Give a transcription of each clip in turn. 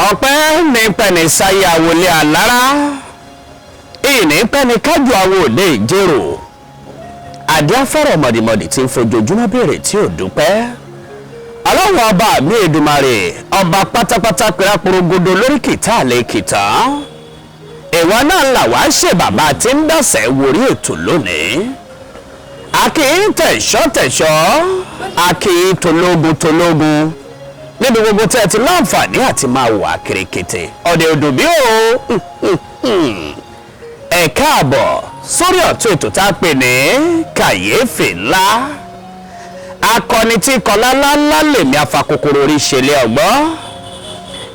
ọpẹ́ ní pẹ̀lú sáyé àwòlé àlára ìní pẹ̀lú kájú àwòlé ìjérò àdí afẹ́rọ̀ mọ̀dìmọ̀dì tí ń fojoojúmọ́ béèrè tí ò dúpẹ́ ọlọ́run ọba mi Èdùmàrè ọba pátápátá pẹ̀lú porogodo lórí kìtà àlẹ́ kìtà ìwọ náà là wá ṣe bàbá tí ń dàsẹ̀ wórí ètò lónìí àkì tẹ̀ṣọ́ àkì tológun níbi gbogbo tẹ́ ti láǹfààní àti máa wà kìrìkìtì ọ̀dẹ̀ òdò bí o ẹ káàbọ̀ sórí ọ̀tún ètò tá a pè ní kàyéfì ńlá akọni tí kọlá ńláńlá lèmi afakokoro orí ṣẹlẹ̀ ọgbọ́n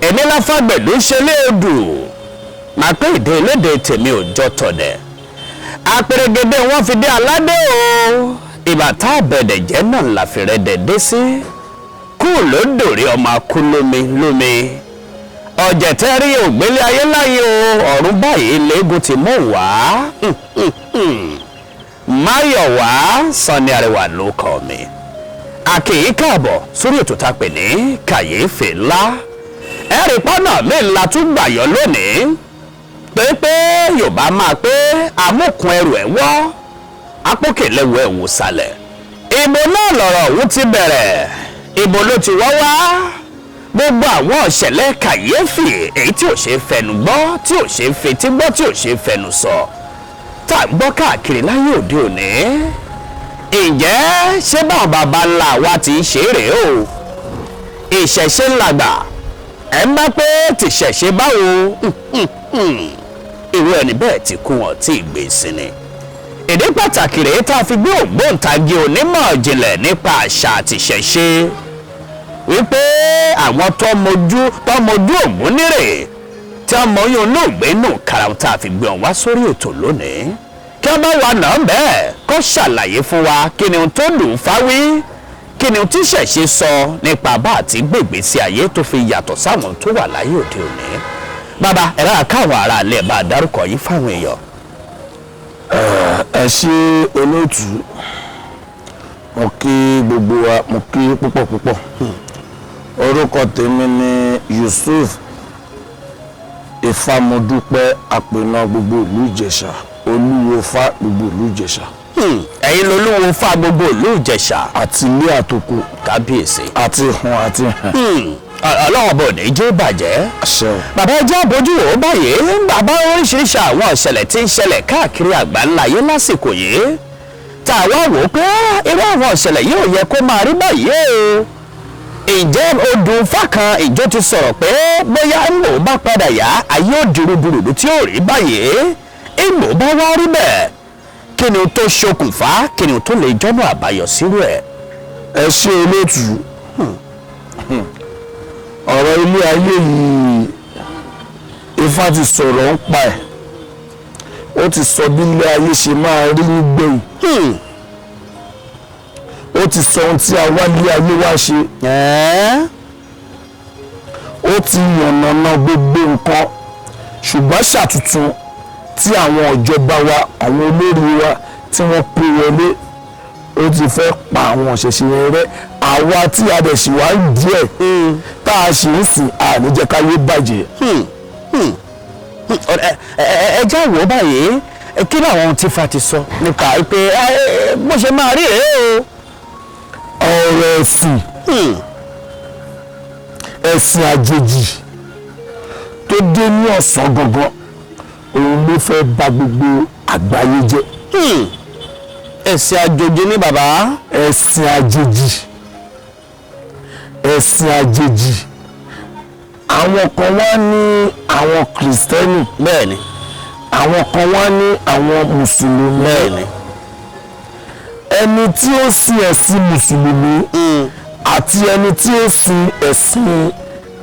èmi láfàgbẹ̀dú ṣẹlẹ̀ odù máa pé ìdè elédè tèmi ò jọ tọ̀dẹ̀ apèrègèdè wọn fi dé aládé o ìbàtà àbẹ̀dẹ̀ jẹ́ náà la fi rẹ̀ dẹ̀ dé sí kú lódòrí ọmọ akú lómi ọ̀jẹ̀tẹ́rí ògbélé ayé láyé o ọ̀run báyìí lẹ́gùn ti mú wá máyọ̀wá sanni arẹwà ló kọ́ mi àkèyí káàbọ̀ sórí ètò tá a pè ní kàyéfì ńlá ẹ̀rí pọ́nà mi ńlá tún gbàyọ̀ lónìí pé yorùbá máa pé amúkun ẹrù ẹ̀ wọ́ apókèléwọ̀ ẹ̀ wò sálẹ̀ ìbò náà lọ̀rọ̀ òun ti bẹ̀rẹ̀ ìbò ló ti wọ́ wá gbogbo àwọn ìṣẹ̀lẹ̀ kàyéfì èyí tí ò ṣe fẹnu gbọ́ tí ò ṣe fetí gbọ́ tí ò ṣe fẹnu sọ tá a gbọ́ káàkiri láyé òde òní ǹjẹ́ ṣé báwọn baba ńlá wa ti ṣe é rèé o ìṣẹ̀ṣe ńlágbà ẹ̀ ń bá pé tìṣẹ̀ṣe báwo irú ẹni bẹ́ẹ̀ ti kú wọn tí ì gbé sí ni èdè pàtàkì rèé tá a fi gbé ògbóǹtagì onímọ̀ ìjìnlẹ̀ nípa àṣà àtìṣẹ̀ṣe wípé àwọn tọmọjú ògún nírè tí a mọ oyún olóògbé nù karahun tá a fi gbé wọn wá sórí ètò lónìí kí wọn bá wà náà bẹ́ẹ̀ kó ṣàlàyé fún wa kí ni ohun tó lù ú fáwí kí ni ohun tí ṣẹ̀ṣe sọ nípa bá àti gbègbè sí ayé tó fi yàtọ̀ sáwọn tó wà láyé òde òní bàbá ẹ̀rọ àkáwọn ará alẹ́ bá a dárúkọ yìí fáwọn èèyàn. ẹ ṣe olóòtú mo kí gbogbo wa mo kí púpọ̀ orúkọ tèmi ni Yusuf Ifamodúpẹ́ àpènà gbogbo ìlú Ìjẹ̀ṣà olúwo fá gbogbo ìlú Ìjẹ̀ṣà. ẹ̀yin lolúwo fá gbogbo ìlú Ìjẹ̀ṣà. àti ilé àtòkù kábíyèsí. àti hun àti hàn. ọlọ́wọ́n bò ní jẹ́ bàjẹ́. bàbá ẹjẹ́ àbójú ò báyìí bàbá oríṣiríṣi àwọn ìṣẹ̀lẹ̀ tí ń ṣẹlẹ̀ káàkiri àgbáńláyé lásìkò yìí tá a wá wò ó pé irú àwọn ìṣẹ̀lẹ̀ yìí ò yẹ kó máa rí báyìí o. ǹjẹ́ odùn fákan ìjọ ti sọ̀rọ̀ pé bóyá ìmọ̀ bá padà yá ayé òdìrúdúrúdú tí ó rí báyìí ìmọ̀ bá wá rí bẹ́ẹ̀ kí ni o tó ṣokùnfà kí ni o tó lè jọ́nà àbáyọ sírú ẹ̀. ẹ ṣe olóòtú ọ̀rọ̀ ilé ayé yìí Ifá ti sọ̀rọ̀ ń pa ẹ̀ ó ti sọ bí ilé ayé ṣe máa rí nígbẹ̀yìn ó ti sọ ohun tí a wá ilé ayé wá ṣe ó ti yànnàná gbogbo nǹkan ṣùgbọ́n ṣàtúntún tí àwọn ìjọba wa àwọn olórí wa tí wọ́n pè wọlé ó ti fẹ́ pa àwọn òṣèṣe rẹ̀ àwa tí a dẹ̀ sì wá ń díẹ̀ tá a sì ń sìn àníjẹ́káyé bàjẹ́. ẹ já wò ó báyìí kí làwọn ohun tí Ifá ti sọ nípa pé bó ṣe máa rí rèé o. ọ̀rọ̀ ẹ̀sìn àjèjì tó dé ní ọ̀sán gangan òun ló fẹ́ bà gbogbo àgbáyé jẹ́. ẹ̀sìn àjèjì ní bàbá. ẹ̀sìn àjèjì àwọn kan wá ní àwọn kìrìsìtẹ́nì bẹ́ẹ̀ ni àwọn kan wá ní àwọn mùsùlùmí bẹ́ẹ̀ ni ẹni tí ó sin ẹ̀sìn mùsùlùmí àti ẹni tí ó sin ẹ̀sìn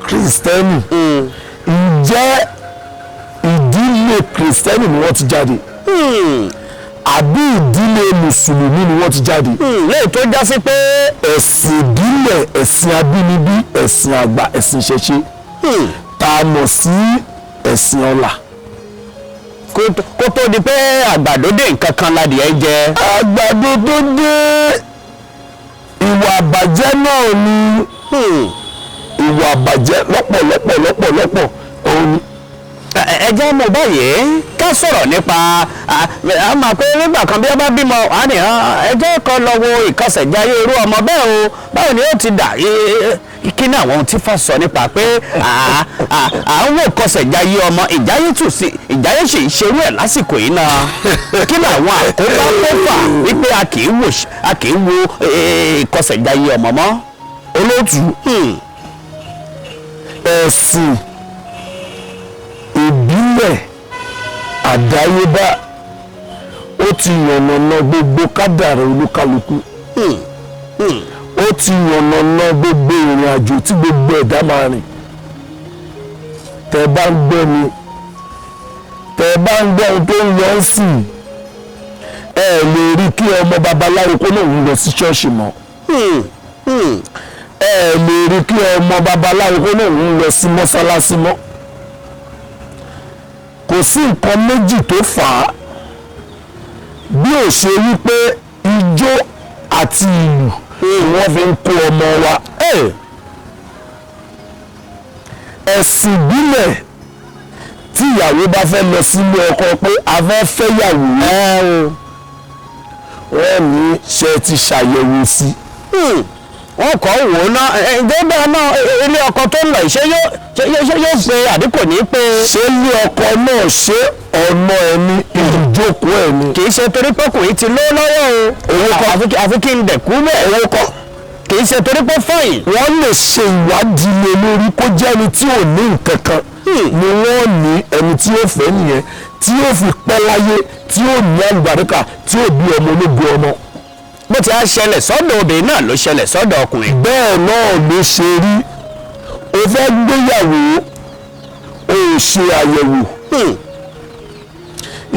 kìrìsìtẹ́nì ǹjẹ́ ìdílé kìrìsìtẹ́nì ni wọ́n ti jáde àbí ìdílé mùsùlùmí ni wọ́n ti jáde. lẹ́yìn tó já sí pé ẹ̀sìn ìbílẹ̀ ẹ̀sìn abínibí ẹ̀sìn àgbà ẹ̀sìn ìṣẹ̀ṣe tá a mọ̀ sí ẹ̀sìn ọlà. kó tó di pé àgbàdo dé nǹkan kan ládìẹ jẹ. àgbàdo tó dé ìwà àbàjẹ́ náà ni ìwà àbàjẹ́ lọ́pọ̀ òun. ẹ jẹ́ mọ̀ báyìí ká sọ̀rọ̀ nípa a máa pé nígbà kan bí wọ́n bá bímọ wà ní ẹjọ́ kan lọ wo ìkọsẹ̀jáyé irú ọmọ bẹ́ẹ̀ o báwo ni ó ti dà kí ni àwọn tí fà sọ nípa pé à ń wò ìkọsẹ̀jáyé ọmọ ìjáyé sì ń ṣerú ẹ̀ lásìkò yìí náà kí ni àwọn àkóbá tó fà wípé a kì í wo ìkọsẹ̀jáyé ọmọ mọ́. olóòtú ẹ̀sìn ìbílẹ̀ àdáyébá ó ti yànnàná gbogbo kádàrá olúkálukú ó ti yànnàná gbogbo ìrìn àjò tí gbogbo ẹ̀dá máa rìn. tẹ́ bá ń gbọ́ mi tẹ́ bá ń gbọ́ ohun tó ń lọ sí ẹ lè rí kí ọmọ babaláwo kó lóun lọ sí ṣọ́ọ̀ṣì mọ́ ẹ lè rí kí ọmọ babaláwo kó lóun lọ sí mọ́sálásí mọ́. kò sí nǹkan méjì tó fà á bí ó ṣe wípé ijó àti ìlù wọ́n fi ń kó ọmọ wa. ẹ̀sìn ìbílẹ̀ tí ìyàwó bá fẹ́ lọ sílé ọkọ pé a fẹ́ fẹ́yàwó wọ́n ní ṣe ti ṣàyẹ̀wò sí. wọ́n kọ́ wò ó náà ìjọba náà ilé ọkọ tó ń lọ ṣé yóò ṣe àdínkù ní pé. ṣé ilé ọkọ náà ṣe ọ̀nà ẹni ìjókòó ẹni. kì í ṣe torí pọ́kùnrin ti ló lọ́wọ́ o owó kọ́ àfi kí n dẹ̀kú bẹ́ẹ̀ owó kọ́ kì í ṣe torí pọ́ fọ́yìn. wọ́n lè ṣe ìwádìí lé lórí kó jẹ́ ẹni tí ò ní nǹkan kan ni wọ́n ní ẹni tí ó fẹ́ nìyẹn tí ó fi pẹ́ láyé tí ó ní àlùbáríkà tí ó bí ọmọ ológun ọmọ. bó ti á ṣẹlẹ̀ sọ́dọ̀ obìnrin náà ló ṣẹlẹ̀ sọ́dọ̀ ọkùnrin. bẹ́ẹ̀ náà ló ṣe rí o fẹ́ gbéyàwó o ò ṣe àyẹ̀wò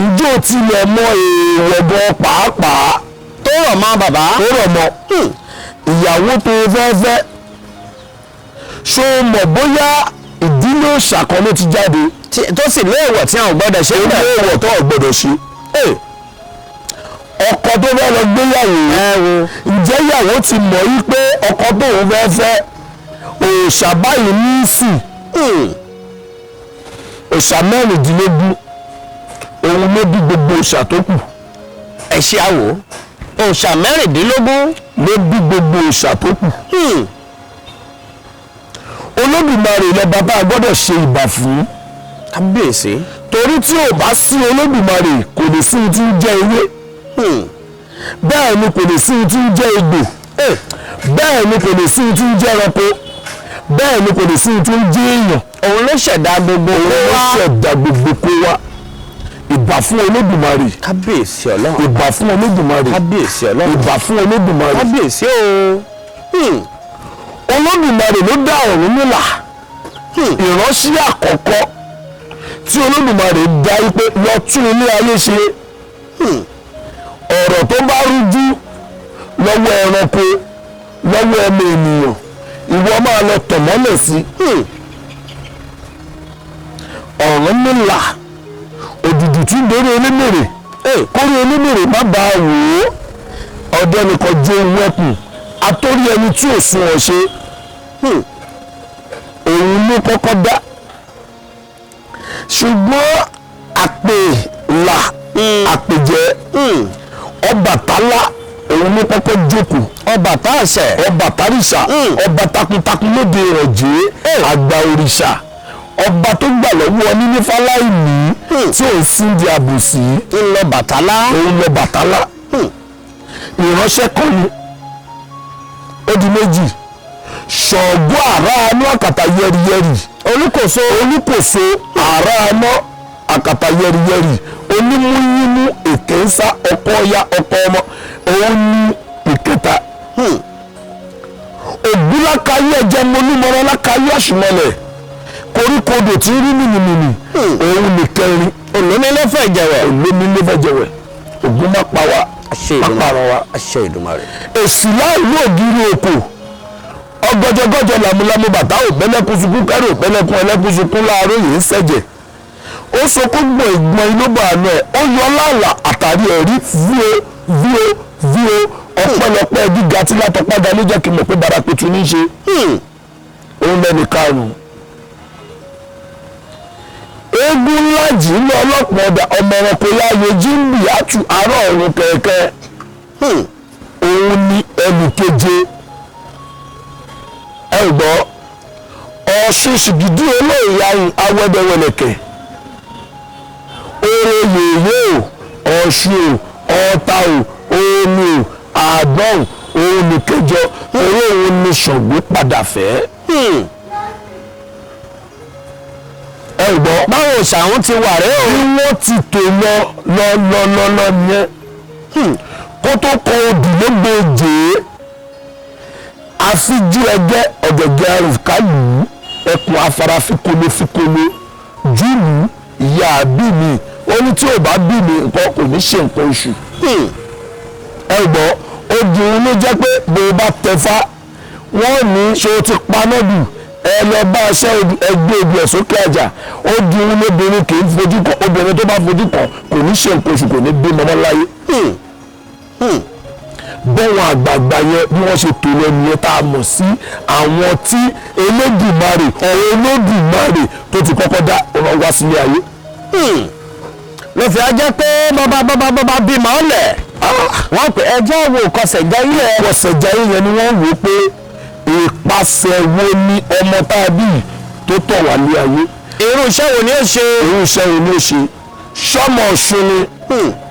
ǹjẹ́ o tilẹ̀ mọ èèwọ̀ gan pàápàá tó rọ̀ mọ́ bàbá tó rọ̀ mọ́ ìyàwó tó fẹ́ fẹ́ ṣó mọ̀ bóyá ìdílé òòṣà kan ló ti jáde tó sì léèwọ̀ tí àwọn gbọ́dọ̀ ṣe ó léèwọ̀ tó gbọ́dọ̀ ṣe. ọkọ tó fẹ́ lọ gbéyàwó ǹjẹ́ ìyàwó ti mọ̀ yí pé ọkọ tóun fẹ́ fẹ́ òòṣà báyìí ní sìn òòṣà mẹ́rìndínlógún òun ló bí gbogbo òòṣà tó kù. ẹ ṣe àwò òòṣà mẹ́rìndínlógún ló bí gbogbo òòṣà tó kù. olódùmarè lọ bàbá gbọ́dọ̀ ṣe ìbà fún. kábíyèsí. torí tí ò bá sí olódùmarè kò lè sí ohun tí ń jẹ́ ewé bẹ́ẹ̀ ni kò lè sí ohun tí ń jẹ́ egbò bẹ́ẹ̀ ni kò lè sí ohun tí ń jẹ́ ẹranko bẹ́ẹ̀ ni kò lè sí ohun tí ń jẹ́ èèyàn. òun ló ṣẹ̀dá gbogbo kó wá ìbà fún olódùmarè. kábíyèsí ọlọ́run. ìbà fún olódùmarè. kábíyèsí ọlọ́run. ìbà fún olódùmarè. kábíyèsí o. olódùmarè ló dá Ọ̀rúnmìlà ìránṣẹ́ àkọ́kọ́ tí olódùmarè dá wípé lọ tún ilé ayé ṣe. ọ̀rọ̀ tó bá rújú lọ́wọ́ ẹranko lọ́wọ́ ọmọ ènìyàn ìwọ máa lọ tọ̀ mọ́lẹ̀ sí. Ọ̀rúnmìlà òdùdù tún dórí onímèrè kórí onímèrè má bá a wò ó ọdẹ nìkan jẹ́ owó ẹkùn atórí ẹni tí ò sún ọ ṣe òun ló kọ́kọ́ dá ṣùgbọ́n àpèlà àpèjẹ Ọbàtálá òun ló kọ́kọ́ jókòó Ọbàtárìṣà ọba takuntakun lóde ìrọ̀jẹ́ àgbà òrìṣà ọba tó gbà lọ́wọ́ níní fáláìní tí ò sí di àbòsí ńlọ Bàtálá òun lọ Bàtálá ìránṣẹ́ kan ni ó di méjì Ṣàngó àrá aná àkàtà yẹriyẹri olúkòso àrá aná àkàtà yẹriyẹri onímúyímú èké ń sá ọkọ ya ọkọ ọmọ òun ní ìkẹta ògúnlákayé ẹjẹ mọlúmọrọ lákayé ọ̀ṣùmọlẹ̀ koríkodò tí rí mìnìmìnì òun nìkẹrin olómìnlẹ́fẹ̀ jẹ̀wẹ̀ ògún má pa wá má parọ́ wá. àṣẹ Ìdùmarè. èsì láìlú ògiri òkò ọgọjọgọjọ làmúlámú bàtà òpẹlẹkùn sunkún kẹrù òpẹlẹkùn ẹlẹkùn sunkún láàárọ̀ yìí ń ṣẹ̀jẹ̀ ó sọkún gbọ̀n ìgbọ̀n inú bàánú ẹ̀ ó yọ láàlà àtàrí ẹ̀rí víó ọpẹ́lọpẹ́ gíga tí látọpádà ló jẹ́ kí n mọ̀ pé barapetu ní í ṣe ó òun lẹ́nu karùn-ún. eégún ńlá jì ní ọlọ́pàá ọ̀dà ọmọ ẹranko láàyè jíǹbì àtú àárọ̀ ọ̀run kẹ̀kẹ́ òun ní ẹnì keje. ẹ gbọ́ ọ̀ṣun ṣìgìdì olóòyè ayùn awẹ́dẹ́wẹ̀lẹ̀kẹ̀ oore yèyé o ọ̀ṣun o ọ̀tà o omi o àgbọ̀n òun ní kẹjọ orí òun ní Ṣàngó padà fẹ́. ẹ gbọ́ báwo ṣàwọn ti wà rẹ o. bí wọ́n ti tò lọ yẹn kó tó kọ odù ló gbé jèé àfijú ẹgbẹ́ ọ̀gẹ̀gẹ̀ àrùkálù ẹkùn afárá-fikolo júlù ìyá àbí mi ó ní tí ò bá bí mi nǹkan kò ní ṣe nǹkan oṣù. ẹ gbọ́ obìnrin ló jẹ́ pé bó o bá tẹ̀fá wọ́n ní ṣé o ti paná dù ẹ lọ bá aṣẹ́ ẹgbẹ́ ogun ẹ̀ sókè àjà obìnrin lóbìnrin kì í fojú kan obìnrin tó bá fojú kan kò ní ṣe nǹkan oṣù kò ní bímọ mọ́ láyé. bẹ́wọn àgbààgbà yẹn bí wọ́n ṣe tò lẹ́nu yẹn tá a mọ̀ sí àwọn tí Elédùmarè ọ̀rọ̀ Elédùmarè tó ti kọ́kọ́ dá ọ̀rọ̀ wá sílé ayé. ló fi ajẹ́ pé bọ́bá bímọ ọ̀lẹ̀ wọ́n pè ẹjọ́ wo kọsẹ̀jáyé ẹ̀. kọsẹ̀jáyé yẹn ni wọ́n wò pé ìpasẹ̀ wo ni ọmọ tá a bí tó tọ̀ wá ní ayé. irú iṣẹ́ wo ni ó ṣe. irú iṣẹ́ wo ni ó ṣe. sọ́mọ Ọ̀ṣun ni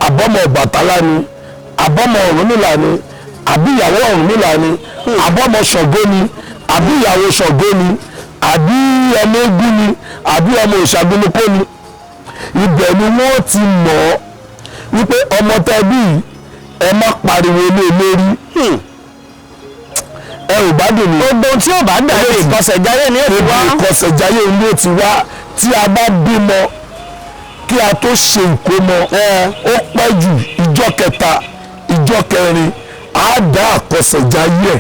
àbọ̀mọ̀ Ọbàtálá ni àbọ̀mọ̀ Ọ̀rúnmìlà ni àbí ìyàwó Ọ̀rúnmìlà ni àbọ̀mọ̀ Ṣàngó ni àbí ìyàwó Ṣàngó ni àbí ọmọ Ògún ni àbí ọmọ Òṣàgbénukó ni. ibẹ̀ ni wọ́n ti mọ̀ ọ́ wípé ọmọ tẹ́bí ẹ má pariwo lé lórí. ẹ ò bá dùn ní. gbogbo tí ò bá dàbí ìkọsẹ̀jáyé ni ó ti wá. ìkọsẹ̀jáyé ni ó ti wá tí a bá bímọ kí a tó ṣe ìkómọ ó pẹ́ jù ìjọ kẹta ìjọ kẹrin á dá àkọsẹ̀jáyé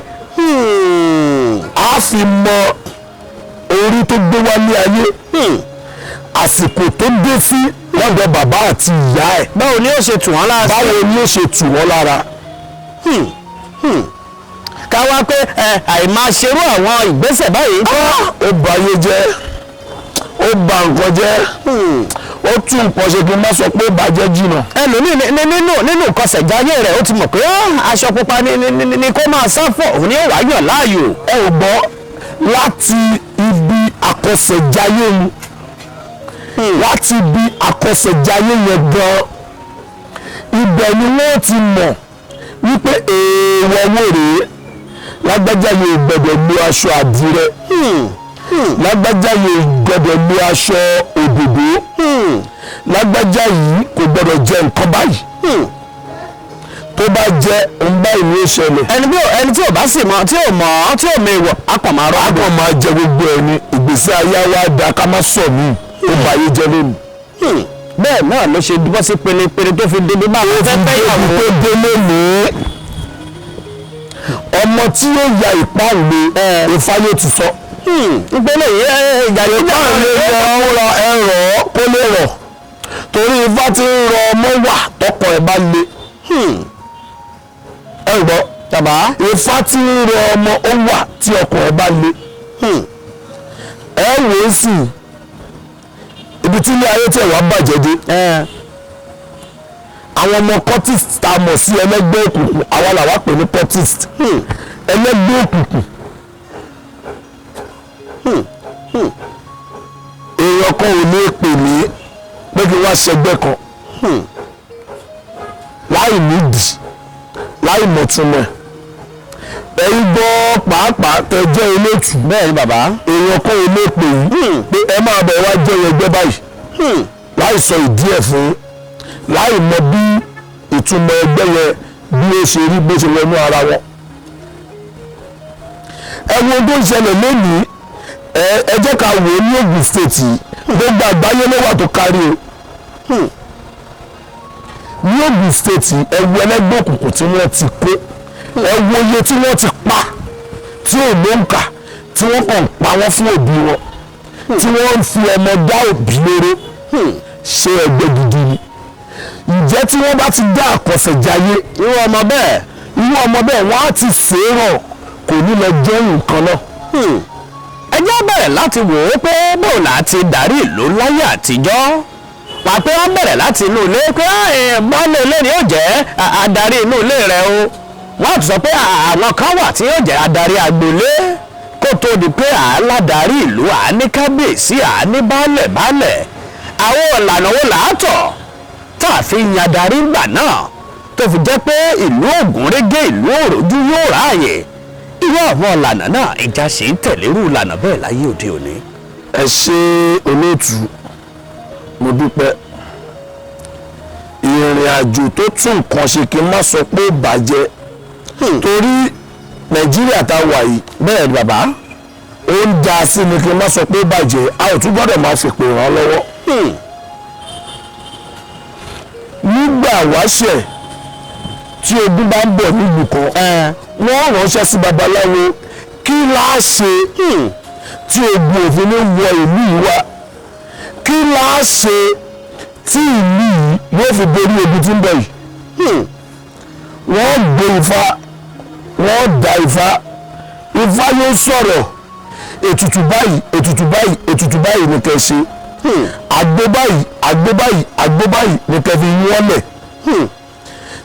á fi mọ orí tó gbé wálé ayé àsìkò tó dé sí lọ́dọ̀ bàbá àti ìyá ẹ̀. báwo ni ó ṣe tù wọ́n lára. báwo ni ó ṣe tù wọ́n lára. ká wá pé àìmáṣerú àwọn ìgbésẹ̀ báyìí tó. ó bà ayé jẹ́ ó bà nǹkan jẹ́ ó tún nǹkan ṣe kí n má sọ pé ó bàjẹ́ jìnnà. ẹlòmíì nínú ìkọsẹ̀jáyé rẹ̀ ó ti mọ̀ pé aṣọ pupa ni kó máa sá fọ̀ òun ni ó wá yàn láàyò. ẹ ò gbọ́ láti ibi àkọsẹ̀jáyé ni láti ibi àkọsẹ̀jáyé yẹn gan ibẹ̀ ni wọ́n ti mọ̀ wípé èèwọ̀ wo rèé lágbájá yóò gbọ́dọ̀ lo aṣọ àdìrẹ lágbájá yóò gbọ́dọ̀ lo aṣọ òdòdó lágbájá yìí kò gbọ́dọ̀ jẹ nǹkan báyìí tó bá jẹ ń báyìí ní ìṣẹ̀lẹ̀. ẹni tí ò bá sì mọ̀ tí ò mọ èèwọ̀ akọ̀mọ̀rọ̀ akọ̀ máa jẹ gbogbo ẹni ìgbésí ayé wa dá ká má sọ mí ó bá yé jẹ lónìí. bẹ́ẹ̀ náà ló ṣe bọ́ sí pele tó fi débi bá àwọn fẹ́fẹ́ ìyàwó. tó dé lónìí ọmọ tí yóò ya ìpáǹle ìfáyé ti sọ. ìpele ìyàwó ìpáǹle rọ ẹ̀rọ kó lè rọ̀ torí ifá ti ń rọ ọmọ wà tọkọ ẹ̀ bá le. ẹ gbọ́ tàbá ifá tí ń rọ ọmọ ó wà tí ọkọ ẹ̀ bá le. ẹ wò ó sì ibi tí ilé ayé tẹ̀ wá bàjẹ́ dé àwọn ọmọ cultist tá a mọ̀ sí ẹlẹ́gbẹ́ òkùnkùn àwa làwa pè ní cultist ẹlẹ́gbẹ́ òkùnkùn èèyàn kan ò ní pè mí pé kí wọ́n ṣẹgbẹ́ kan láì nídìí láì mọ̀túnmọ̀ ẹ̀yin gbọ́ pàápàá tẹ jẹ́ elétù bẹ́ẹ̀ ni bàbá èèyàn kan ò ní pè yín pé ẹ máa bẹ̀ wá jẹ́ ẹgbẹ́ báyìí láì sọ ìdí ẹ̀ fún láì mọ bí ìtumọ̀ ẹgbẹ́ yẹn bí ó ṣe rí bó ṣe wọnú ara wọn. ẹ̀wọ̀n tó ń ṣẹlẹ̀ lónìí ẹ jẹ́ ká wò ó ní Ògùn state gbogbo àgbáyé ló wà tó kárí o. ní Ògùn state ẹ̀wọ̀n ẹlẹ́gbẹ́ òkùnkùn tí wọ́n ti kó ẹ̀wọ̀n iye tí wọ́n ti pa tí ò ló ń kà tí wọ́n kàn pa wọ́n fún òbí wọn tí wọ́n ń fi ọmọ dá òbí lóró ṣe ẹgbẹ́ gidi ni. ǹjẹ́ tí wọ́n bá ti dá àkọsẹ̀jáyé irú ọmọ bẹ́ẹ̀ wọ́n á ti fèrò kò ní lọ jẹ́ nǹkan náà. ẹjọ́ bẹ̀rẹ̀ láti wò ó pé bóun láti darí ìlú láyé àtijọ́ wà pé wọ́n bẹ̀rẹ̀ láti inú ilé pé bọ́ọ̀lù ilé ni yóò jẹ́ adarí inú ilé rẹ̀ o wọ́n tún sọ pé àwọn kan wà tí yóò jẹ́ adarí agboolé kó tó di pé aládàárí ìlú àní kábíyèsí àní baálẹ̀ àwọn ìlànà wo làátọ̀ tá a fi yan adarí gbà náà tó fi jẹ́ pé ìlú ògúnrégé ìlú òròjú yóò ráàyè irú àwọn ìlànà náà ìjà sì ń tẹ̀lé irú ìlànà bẹ́ẹ̀ láyé òde òní. ẹ ṣe olóòtú mo dúpẹ́ ìrìn àjò tó tún nǹkan ṣe kí n má sọ pé bàjẹ́ torí nàìjíríà tá a wà yìí bẹ́ẹ̀ bàbá ó ń da sí ni kí n má sọ pé bàjẹ́ a ò tún gbọ́dọ̀ máa fi pè ràn lọ́wọ́ nígbà wáṣẹ̀ tí ogun bá ń bọ̀ nílùú kan wọ́n ránṣẹ́ sí babaláwo kí láá ṣe tí ogun òfin ní wọ ìlú yìí wá kí láá ṣe tí ìlú yìí yóò fi borí ogun tí ń bọ̀ yìí wọ́n gbé ifá wọ́n dá ifá yóò sọ̀rọ̀ ètùtù báyìí ètùtù báyìí ètùtù báyìí ni kẹ́ ṣe àgbo báyìí àgbo báyìí àgbo báyìí ni kẹ́ fi wọ́n lẹ̀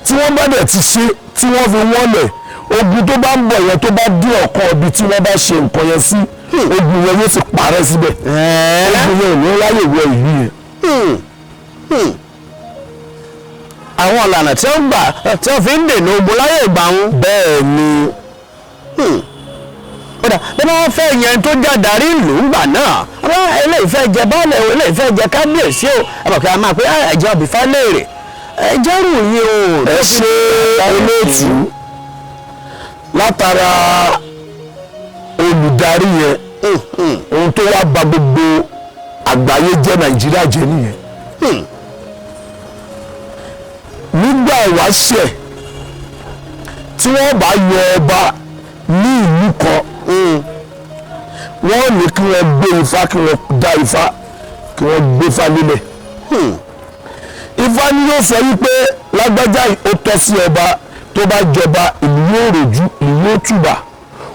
tí wọ́n bá dẹ̀ ti ṣe tí wọ́n fi wọ́n lẹ̀ ogun tó bá ń bọ̀ yẹn tó bá dé ọ̀kan ibi tí wọ́n bá ṣe nǹkan yẹn sí ogun yẹn yóò sì parẹ́ síbẹ̀ ogun yẹn ò ní láyè wọ ìlú yẹn. àwọn ìlànà tí wọ́n gbà tí wọ́n fi ń dènà ogun láyé ìgbà wọn. bẹ́ẹ̀ ni kódà bí wọ́n fẹ́ yẹn tó jẹ́ adarí ìlú ńgbà náà eléyìí fẹ́ jẹ baálẹ̀ o eléyìí fẹ́ jẹ kábíyèsí o àbọ̀kẹ́ a máa pé ẹ̀jẹ̀ ọ̀bìfá léèrè ẹ̀jẹ̀ rù yín o. ẹ ṣe olóòtú látara olùdarí yẹn ohun tó wá bà gbogbo àgbáyé jẹ́ nàìjíríà jẹ́ nìyẹn nígbà ìwáṣẹ̀ tí wọ́n bá yọ ọba ní ìlú kan wọ́n ní kí wọ́n gbé ifá kí wọ́n dá ifá kí wọ́n gbé ifá nílẹ̀ ifá ni yóò sọ wípé lágbájá ó tọ́ sí ọba tó bá jọba ìlú yóò rojú ìlú yóò túbà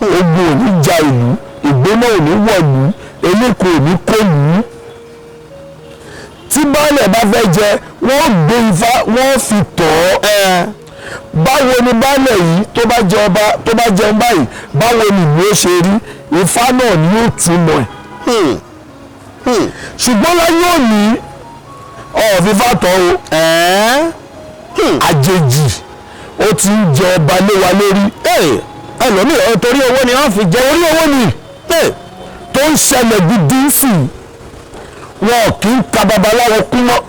ogun ò ní ja ìlú ìgbóná ò ní wọ̀lú eléko ò ní kọlù tí baálẹ̀ bá fẹ́ jẹ wọ́n gbé ifá wọ́n fi tọ̀ ọ́ báwo ni baálẹ̀ yìí tó bá jẹ ọba tó bá jẹun báyìí báwo ni ìlú ó ṣe rí ifá náà ni yóò túmọ̀ ẹ̀ ṣùgbọ́n láyé òní ọ̀fífá tọ́ o àjèjì ó ti ń jẹ ọba lé wa lórí ẹlòmíì torí owó ni wọ́n fi jẹ orí owó ni tó ń ṣẹlẹ̀ gidi sí wọn kì í ka babaláwo kú mọ́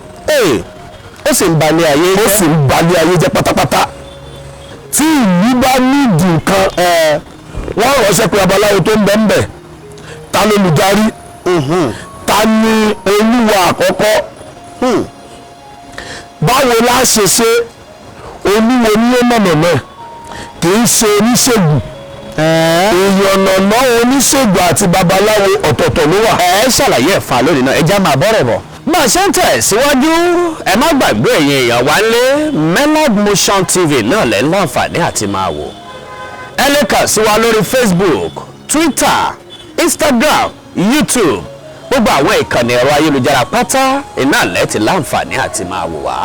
ó sì ń balẹ̀ ayé jẹ́ ó sì ń balẹ̀ ayé jẹ́ pátápátá tí ìlú bá nídìí nǹkan wọ́n ránṣẹ́ pé babaláwo tó ń bẹ ń bẹ̀ ta ló lùdarí ta ni olúwa àkọ́kọ́ báwo la ṣe ṣe olúwo ní ó mọ̀nà náà kì í ṣe oníṣègùn èèyàn nàná oníṣègùn àti babaláwo ọ̀tọ̀ọ̀tọ̀ ló wà. ẹ ṣàlàyé ẹ̀fà lónìí náà ẹja máa bọ́rẹ̀ bọ̀. bá a ṣe ń tẹ̀ síwájú ẹ má gbàgbé ẹ̀yin èèyàn wá lé Melod Motion TV náà lẹ́ ń láǹfààní àti máa wò. ẹ lè kàn sí wa lórí Facebook, Twitter, Instagram, YouTube gbogbo àwọn ìkànnì ẹ̀rọ ayélujára pátá iná lẹ́ ti láǹfààní àti máa wò wá.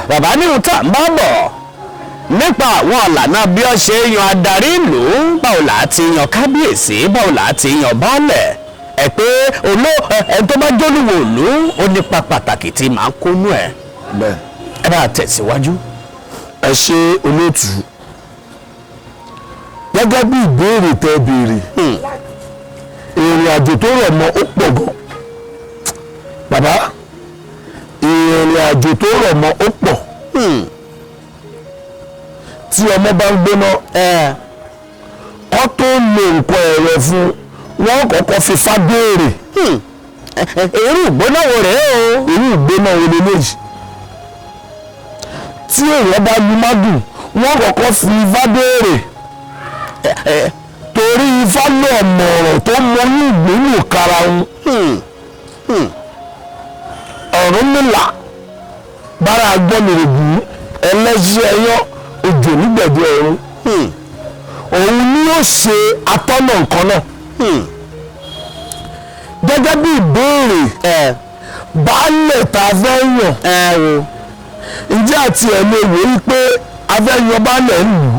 bàbá ní ìhùn tá à ń bá bọ̀ nípa àwọn ìlànà bí ó ṣe yan adarí ìlú báwo là á ti yan kábíyèsí báwo là á ti yan baálẹ̀ ẹ pé ẹ tó bá jólúwo ìlú ó nípa pàtàkì tí màá kónú ẹ ẹ bá tẹ̀síwájú. ẹ ṣe olóòtú gẹ́gẹ́ bí ìbéèrè tẹ́ béèrè ìrìn àjò tó rọ̀ mọ́ ó pọ̀ gan bàbá ìrìn àjò tó rọ̀ mọ́ ó pọ̀ tí ọmọ bá ń gbóná wọ́n tó lo nǹkan ẹ̀rọ fún wọ́n kọ́kọ́ fi fá béèrè irú ìgbóná wo rèé o irú ìgbóná wo leléyìí tí èèyàn bá lu mádùn wọ́n kọ́kọ́ fi fá béèrè torí ifá náà mọ̀ràn tó mọ ní ìgbónú karahun Ọ̀rúnmìlà bára gbọ́mìrègùn ẹlẹ́sìn ẹyọ òjò nígbẹ̀dẹ̀ ọ̀run òun ni yóò ṣe atọ́nà nǹkan náà gẹ́gẹ́ bí ìbéèrè baálẹ̀ tá a fẹ́ yàn ǹjẹ́ àti ẹ̀ lè wò ó pé a fẹ́ yan baálẹ̀ ń lù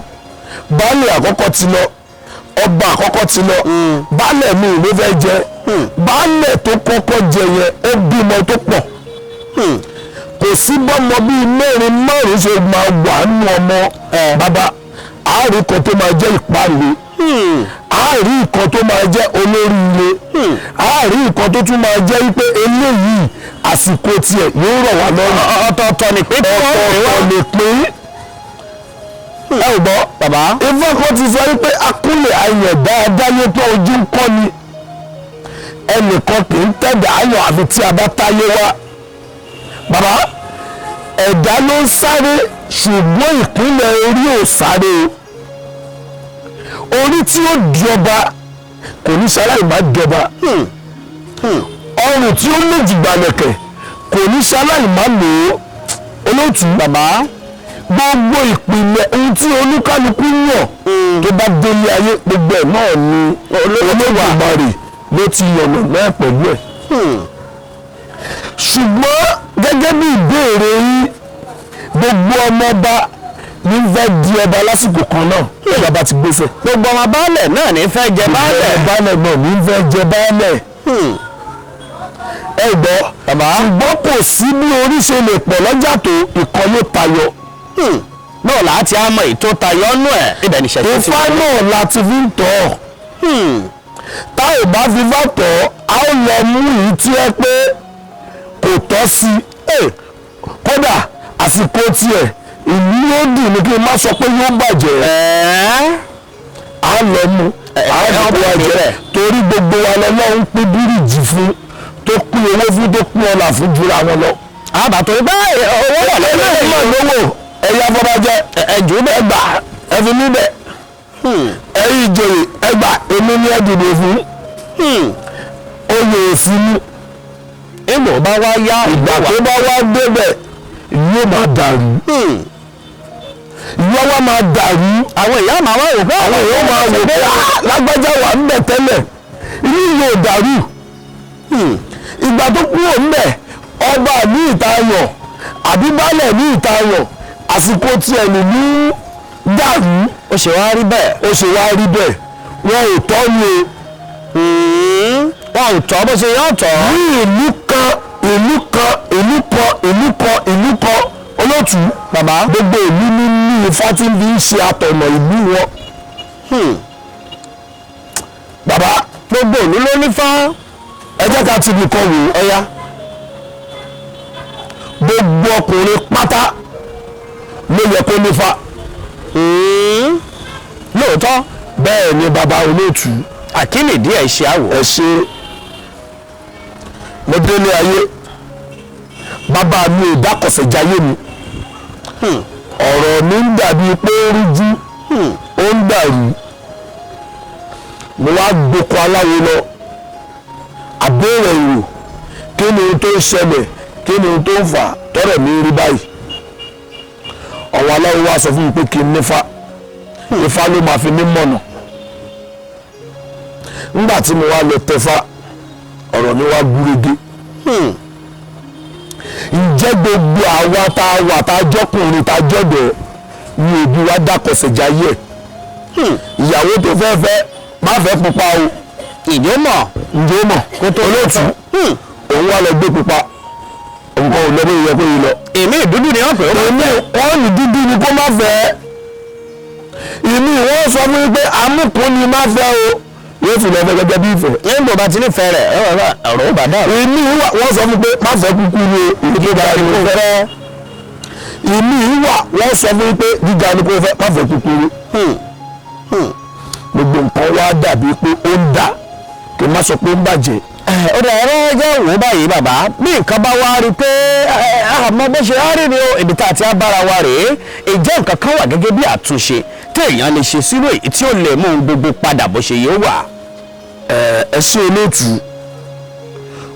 baálẹ̀ àkọ́kọ́ ti lọ ọba àkọ́kọ́ ti lọ baálẹ̀ mi ló fẹ́ jẹ baálẹ̀ tó kọ́kọ́ jẹ yẹn ó bímọ tó pọ̀ kò sí bọ́mọ bíi mẹ́rin márùn-ún ṣe máa wà nù ọmọ bàbá àárín kan tó máa jẹ́ ìpàlẹ̀ àárín kan tó máa jẹ́ olóríire àárín kan tó tún máa jẹ́ wípé eléyìí àsìkò tiẹ̀ yóò rọ̀ wá lọ́rùn ọ̀tọ̀ọ̀tọ̀ ni pé ọ̀tọ̀ọ̀tọ̀ lè pín ẹ ò gbọ́ bàbá ifá kan ti sọ wípé akúlẹ̀ ayọ̀ dáadáa yé tó ojú ń kọ́ ni ẹnìkan kì í tẹ̀dá ayọ̀ àfi tí a bá táyé wá bàbá ẹ̀dá ló ń sáré ṣùgbọ́n ìpínlẹ̀ orí ò sáré orí tí ó jọba kò ní ṣaláì má jọba ọrùn tí ó méjì gbalẹ̀kẹ̀ kò ní ṣaláì má lò ó olóòtú bàbá gbogbo ìpìlẹ̀ ohun tí olúkálukú yàn tó bá délé ayé gbogbo ẹ̀ náà ni Olódùmarè ló ti yànnà náà pẹ̀lú ẹ̀ ṣùgbọ́n gẹ́gẹ́ bí ìbéèrè yín gbogbo ọmọọba ní fẹ́ di ọba lásìkò kan náà ìjọba ti gbèsè gbogbo ọmọ baálẹ̀ náà ní fẹ́ jẹ baálẹ̀ baálẹ̀ náà ní fẹ́ jẹ baálẹ̀ ẹ gbọ́ ṣùgbọ́n kò sí bí orí ṣe lè pọ̀ lọ́jà tó ìkọlé tayọ náà láti àmọ́ ètò tayọ nù ẹ̀ ibẹ̀ ní ṣẹ̀ṣẹ̀ tí wọ́n. Ifá náà láti fi ń tọ́ tá ò bá fi bá tọ́ a ó lọ mú yìí tí ẹ pé kò tọ́ sí kódà àsìkò tiẹ̀ ìlú yóò dùn ní kí n má sọ pé yóò bàjẹ́ a lọ mú a lọ wá jẹ torí gbogbo wa lọ́wọ́ ń pín bíríìjì fún tó pín owó fún tó pín ọlà fún jura wọn lọ. àbàtò báyìí owó wà lọ́wọ́ lówó ẹ̀yà fọbajẹ ẹ̀jú bẹ́ẹ̀ gbà ẹ̀fín níbẹ̀ ẹ̀yìn ìjòyè ẹgbà èmi ní ẹ̀dìbò fún oyè òfin ìgbà bá wá yá ìgbà tó bá wá débẹ̀ yóò máa dàrú ìyá wa máa dàrú àwọn ìyá máa wò pé àwọn èèyàn máa wò pé lágbájá wà ń bẹ̀ tẹ́lẹ̀ ilé yóò dàrú ìgbà tó kúrò ń bẹ̀ ọba ní ìtayọ̀ àbí baálẹ̀ ní ìtayọ̀ àsìkò tiẹ̀ nìlú dàrú ó ṣe wá rí bẹ́ẹ̀ wọn ò tọ́ ni wọn ò tọ́ bó ṣe yọ ọ̀tọ̀ ní ìlú kan olóòtú bàbá gbogbo ìlú ní Ifá tí ń fi ń ṣe àtọ̀nà ìlú wọn bàbá gbogbo ìlú ló nífá ẹ jẹ́ ká ti nìkan wò ẹ̀yà gbogbo ọkùnrin pátá ló yẹ kó nífá lóòótọ́ bẹ́ẹ̀ ni bàbá olóòtú àkínìdí ẹ̀ ṣe àwọ̀ ẹ̀ ṣe mo délé ayé bàbá mi ò dákọ̀sẹ̀ jayé mi ọ̀rọ̀ mi ń dàbí pé ó rújú ó ń dàrú mo wá gboko aláwo lọ àbẹ̀rẹ̀ ìrò kí ni ohun tó ń ṣẹlẹ̀ kí ni ohun tó ń fà tọ́rọ̀ mi rí báyìí ọ̀wọ́ aláwo wá sọ fún mi pé kí n nífá Ifá ló máa fi mí mọ̀nà nígbà tí mo wá lọ tẹfá ọ̀rọ̀ mi wá gúrégé ǹjẹ́ gbogbo àwa tá a wà tá a jọ́kùnrin tá a jọ́dọ̀ ni òbí wa dákọ̀sẹ̀ jayé ìyàwó tó fẹ́ fẹ́ má fẹ́ pupa o ǹjẹ́ mọ̀ kó tó olóòtú òun wá lọ gbé pupa nǹkan ò lọ́wọ́ ìyẹn kó yìí lọ. èmi ìdúdú ni wọ́n pè é. èmi wọ́n ní dúdú ni kó má fẹ́ ìmí wọ́n sọ fún mi pé amúkún ni má fẹ́ o yóò fi lọ fẹ́ gẹ́gẹ́ bí ìfẹ́. ní bò bá ti ní fẹ́ rẹ̀ ọ̀rọ̀ ó bà dà. ìmí wọ́n sọ fún mi pé má fẹ́ kúkú ni ìdíje dára ni kò fẹ́. ìmí wọ́n sọ fún mi pé gíga ni kò fẹ́ má fẹ́ kúkú ni. gbogbo nǹkan wá dàbí pé ó ń dà kí n má sọ pé ó ń bàjẹ́. ó dẹ̀ ẹ̀rọ jẹ́ wò báyìí bàbá bí nǹkan bá wá rí pé àmọ́ bó ṣe á rí ni o ibi tá a ti á bára wa rèé ìjẹ́ nǹkan kan wà gẹ́gẹ́ bí àtúnṣe téèyàn lè ṣe sínú èyí tí ó lè mú ohun gbogbo padà bó ṣe yẹ wà. ẹ ṣe olóòtú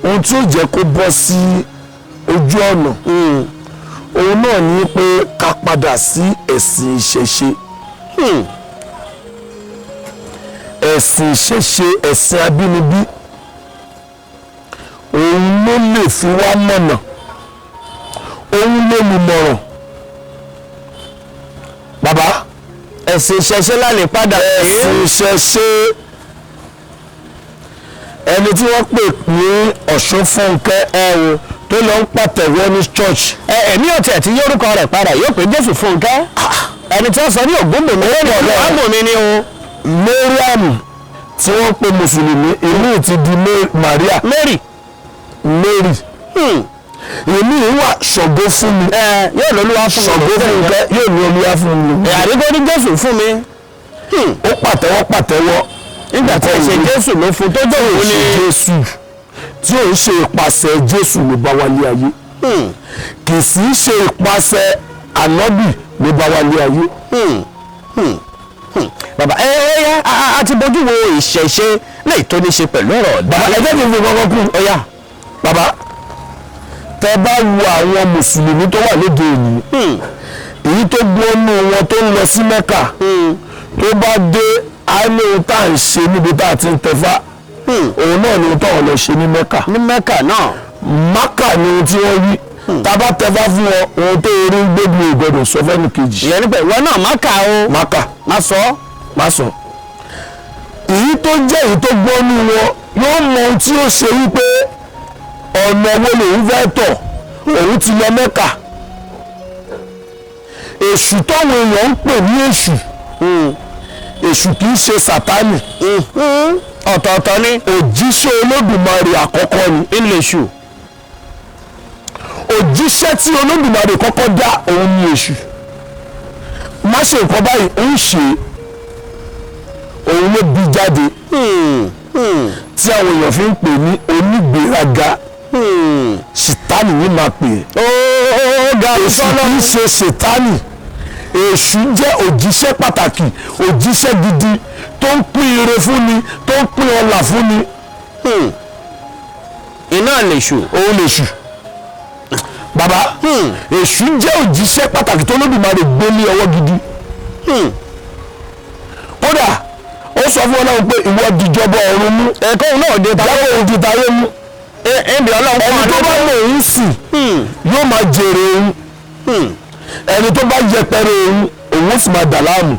ohun tí ó jẹ́ kó bọ́ sí ojú ọ̀nà òun náà ní pé ká padà sí ẹ̀sìn ìṣẹ̀ṣe ẹ̀sìn ìṣẹ̀ṣe ẹ̀sìn abínibí òun ló lè fi wá mọ̀nà, òun ló lè mọ̀ràn. Bàbá ẹ̀sìn ìṣẹ̀ṣe lálẹ́ padà ẹ̀sìn ìṣẹ̀ṣe ẹni tí wọ́n pè ní Ọ̀ṣunfúnkẹ́ ẹ̀rù tó lọ ń pàtẹ́wọ́ ní church. ẹ̀mí ọ̀tẹ̀ tí yórúkọ rẹ̀ padà yóò pé Jésù Fúnkẹ́ ẹni tí wọ́n sọ ní Ògúnbùnmi ní o. Mariam tí wọ́n pe mùsùlùmí ìlú ti di Maria. Mary. èmi wà Ṣàngó fún mi. yóò lólúwa fún mi. Ṣàngó Fúnkẹ́ yóò ní olúwa fún mi. àdìgbò ní Jésù fún mi. ó pàtẹ́wọ́ nígbà tí ṣe Jésù ló fún tó dòwò ní Jésù tí ò ń ṣe ìpàṣẹ Jésù ló bá wálé ayé, kì í sì í ṣe ìpàṣẹ ànábì ló bá wálé ayé. bàbá a ti bójú wo ìṣẹ̀ṣe léyìí tó ní ṣe pẹ̀lú ọ̀rọ̀ bàbá ẹjẹ́ kí n fi kọ́kọ́ kú ọ̀yà bàbá tẹ bá wo àwọn mùsùlùmí tó wà lóde òní èyí tó gbónú wọn tó ń lọ sí Mẹ́kà tó bá dé àìní tá à ń ṣe níbi tá a ti ń tẹ̀fá òun náà ni táwọn lọ ṣe ní Mẹ́kà. ní Mẹ́kà náà. Mákà ni ohun tí wọ́n wí tábà tẹ̀fá fún wọn ohun tó orí ń gbégbé ìgbọ́dọ̀ sọ fẹ́ni kejì. ìyẹn nípa ìwọ náà Mákà o. Mákà má sọ. èyí tó jẹ́ èyí tó gbónú wọn yóò mọ ohun tí ó ṣe wípé ọ̀nà wo lòun fẹ́ tọ̀ òun ti lọ Mẹ́kà. èṣù táwọn èèyàn ń pè ní èṣù kì í ṣe Sátánì. ọ̀tọ̀ọ̀tọ̀ ni. òjíṣẹ́ Olódùmarè àkọ́kọ́ ni. ilé èṣù. òjíṣẹ́ tí Olódùmarè kọ́kọ́ dá òun ni èṣù. má ṣe nǹkan báyìí ń ṣe òun ló bí jáde tí àwọn èèyàn fi ń pè ní onígbéraga. Sátánì ní máa pè é. èṣù kì í ṣe Sátánì. èṣù jẹ́ òjíṣẹ́ pàtàkì, òjíṣẹ́ gidi tó ń pín ire fúnni, tó ń pín ọlà fúnni. iná lèṣù. òun lèṣù. bàbá èṣù jẹ́ òjíṣẹ́ pàtàkì tó Olódùmarè gbé ní ọwọ́ gidi. kódà ó sọ fún Ọlọ́run pé ìwọ dìjọba ọ̀run mú. ẹ̀kọ́ òun náà dé jáwé òun ti tayé mú. ẹni tó bá lè ń sìn yóò máa jèrè òun. ẹni tó bá yẹpẹrẹ òun sì máa dà láàmú.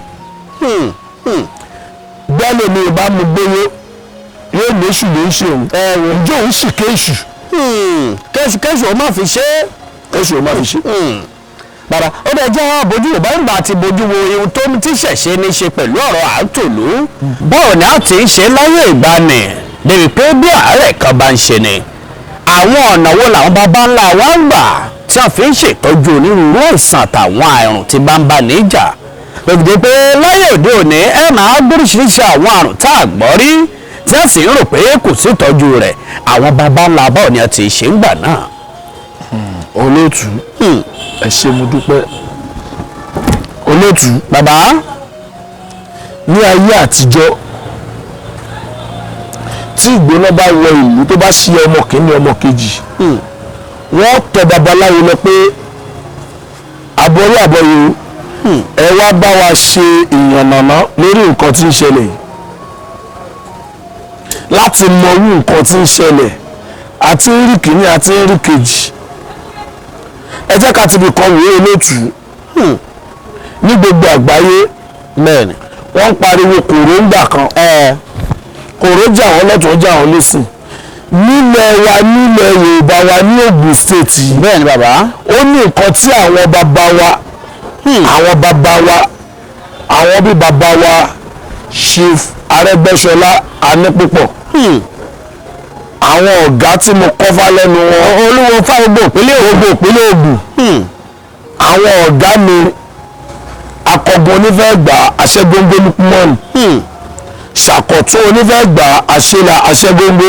bẹ́ẹ̀ lè ní ìbámu gbówó yóò ní èṣù ló ń ṣe òun. ǹjẹ́ òun sì kéṣù. kéṣù ó má fi ṣe é. kéṣù ó má fi ṣe é. bàbá ó bẹ jẹ́ àbójú yorùbá nígbà tí bójú wo ihun tó ti ṣẹ̀ṣẹ̀ ní ṣe pẹ̀lú ọ̀rọ̀ àtòlú. báwo ni a ti ń ṣe láyé ìgbàanì débi pé bí àárẹ̀ kan bá ń ṣe ni àwọn ọ̀nà wo làwọn baba ńlá wa ń gbà tí a fi ń ṣètọ́jú onírúurú àìsàn àtàwọn àrùn tí bá ń bá níjà lóògbé pé láyé òde òní ẹ máa gbóríṣiríṣi àwọn àrùn tá a gbọ́ rí tí a sì ń rò pé kò sí ìtọ́jú rẹ̀ àwọn baba ńlá báwo ni a ti ṣe ń gbà náà. olóòtú ẹ ṣé mo dúpẹ́. olóòtú bàbá ní ayé àtijọ́ tí ìgbóná bá wọ ìlú tó bá ṣe ọmọ kìíní ọmọ kejì wọ́n tọ̀ babaláwo lọ pé àbọ̀rí àbọ̀yò ẹ wá bá wa ṣe ìyànnàná lórí nǹkan tí ń ṣẹlẹ̀ yìí láti mọ irú nǹkan tí ń ṣẹlẹ̀ àti ń rí kìíní àti ń rí kejì. ẹ jẹ́ ká ti fi kan wòye olóòtú ní gbogbo àgbáyé mẹ́rin wọ́n ń pariwo kòró ń gbà kan kòró jà wọ́n lọ́tún jà wọ́n lọ́sìn nílẹ̀ wa nílẹ̀ Yorùbá wa ní Ògùn state yìí bẹ́ẹ̀ ni bàbá ó ní nǹkan tí àwọn bàbá wa àwọn bí bàbá wa Chief Arẹ́gbẹ́ṣọlá Anípúpọ̀ àwọn ọ̀gá tí mo kọ́fà lẹ́nu wọn olúwo fáwọn ìpínlẹ̀ Ògùn àwọn ọ̀gá mi akọ̀gbọ́n onífẹ́ gbà aṣẹ́gbóngbó lukumọ́ọ̀nù ṣàkọ̀tún onífẹ́ gbà àṣẹlà aṣẹ́gbóngbó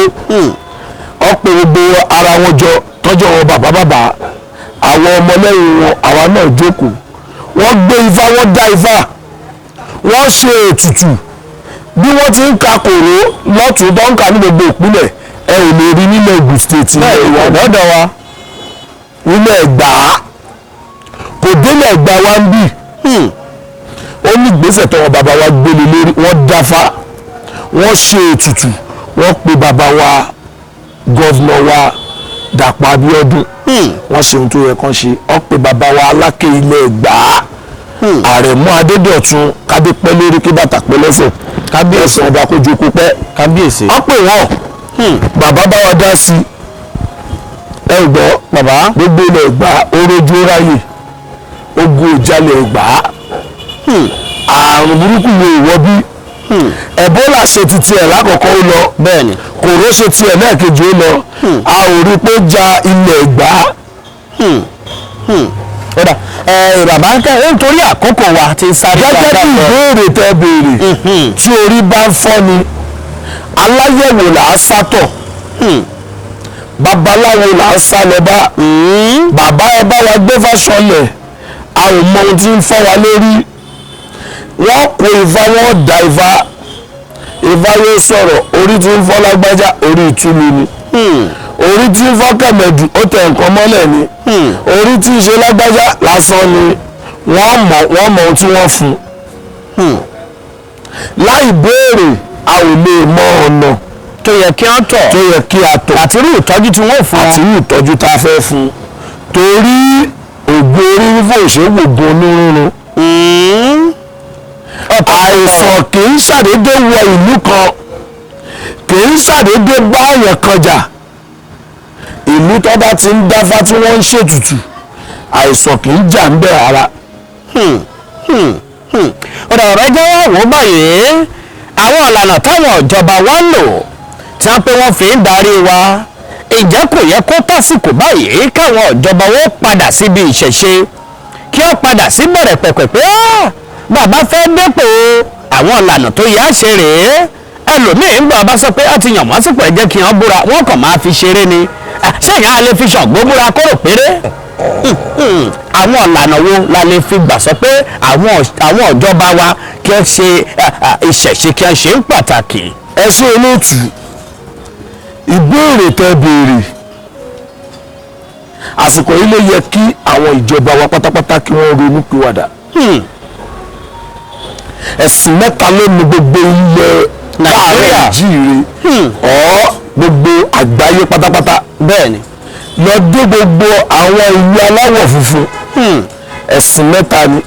ọ̀pọ̀ gbogbo ara wọn jọ tọ́jọ́ wọn bàbá àwọn ọmọlẹ́yìn wọn àwa náà jókòó wọ́n gbé ifá wọ́n dá ifá wọ́n ṣe ètùtù bí wọ́n ti ń ka kòró lọ́tún dọ́ǹkà ní gbogbo ìpínlẹ̀ ẹ ò lè rí nílẹ̀ Ògùn state lọ́dọ̀ wa nílẹ̀ Ẹ̀gbá kò délẹ̀ Ẹ̀gbá wa ń bì ó ní ìgbésẹ̀ tọwọ́ bàbá wa gbélé lórí wọ́n dáfá wọ́n ṣe ètùtù wọ́n pe bàbá wa gọ́vnọ̀ wa Dàpọ̀ Abíọ́dún wọ́n ṣe ohun tó yẹ kán ṣe ó pe bàbá wa Aláké ilẹ̀ Ẹ̀gbá Àrẹ̀mú Adédọ̀tun kádépẹ́ lórí kí bàtà pẹ́ lẹ́sẹ̀ kábíyèsí ọba kó jókòó pẹ́ kábíyèsí ó pè wọ́n bàbá bá wa dá sí ẹ gbọ́ bàbá gbogbo ilẹ̀ Ẹ̀gbá orójú ráyè ogun ìjálẹ̀ Ẹ̀gbá àrùn burúkú wo ìwọ́ bí Ẹ̀bólà ṣe ti tiẹ̀ lákọ̀ọ́kọ́ ó lọ bẹ́ẹ̀ni kòró ṣe tiẹ̀ lẹ́ẹ̀kejì ó lọ a ò rí pé ja ilẹ̀ Ẹ̀gbá. ọ̀dà bàbá nítorí àkókò wa ti sáré gẹ́gẹ́ bí ìbéèrè tẹ́ béèrè tí orí bá ń fọ́ ni aláyẹ̀wò là á sátọ̀ babaláwo là á sá lọ bá bàbá ẹ bá wa gbé fásọlẹ̀ a ò mọ ohun tí ń fọ́ wa lórí wọ́n kó ifá wọ́n dá ifá yóò sọ̀rọ̀ orí tí ń fọ́ lágbájá orí ìtúlu ni orí tí ń fọ́ kẹ̀mẹ̀dù ó tẹ̀ nǹkan mọ́lẹ̀ ni orí tí ń ṣe lágbájá lásán ni wọ́n mọ̀ ohun tí wọ́n fún láì béèrè a ò lè mọ ọ̀nà tó yẹ kí wọ́n tọ̀ tó yẹ kí a tọ̀ àti irú ìtọ́jú tí wọ́n fún àti irú ìtọ́jú tá a fẹ́ fún torí ògbó orí fífò ìṣègùn onírúurú àìsàn kì í ṣàdédé wọ ìlú kan kì í ṣàdédé bá àyàn kan jà ìlú tó bá ti ń dáfá tí wọ́n ń ṣètùtù àìsàn kì í jà ń bẹ̀ rárá. ọ̀dọ̀ ọ̀rọ̀ jẹ́ wò báyìí àwọn ìlànà táwọn ìjọba wa ń lò tí wọ́n pé wọ́n fi ń darí wa ìjẹ́ kò yẹ kó tásìkò báyìí káwọn ìjọba wọn padà síbi ìṣẹ̀ṣe kí wọ́n padà sí bẹ̀rẹ̀ pẹ̀pẹ̀ pé bàbá fẹ́ dépò àwọn ìlànà tó yẹ á ṣe rèé ẹlòmíín bá bá sọ pé á ti yàn wọ́n sípò ẹ̀jẹ̀ kí wọ́n búra wọ́n kàn máa fi ṣeré ni ṣéyìn á lè fi Ṣàngó búra kóró péré àwọn ìlànà wo la lè fi gbà sọ pé àwọn ìjọba wa kí wọ́n ṣe ìṣẹ̀ṣe kí wọ́n ṣe ń pàtàkì. ẹ ṣe olóòtú ìbéèrè tẹ́ béèrè àsìkò yìí ló yẹ kí àwọn ìjọba wa pátápátá kí wọ́n ronú pìwàdà ẹ̀sìn mẹ́ta ló ní gbogbo ilẹ̀ Nàìjíríà jíire gbogbo àgbáyé pátápátá bẹ́ẹ̀ ni lọ dé gbogbo àwọn ìlú aláwọ̀ funfun ẹ̀sìn mẹ́ta ni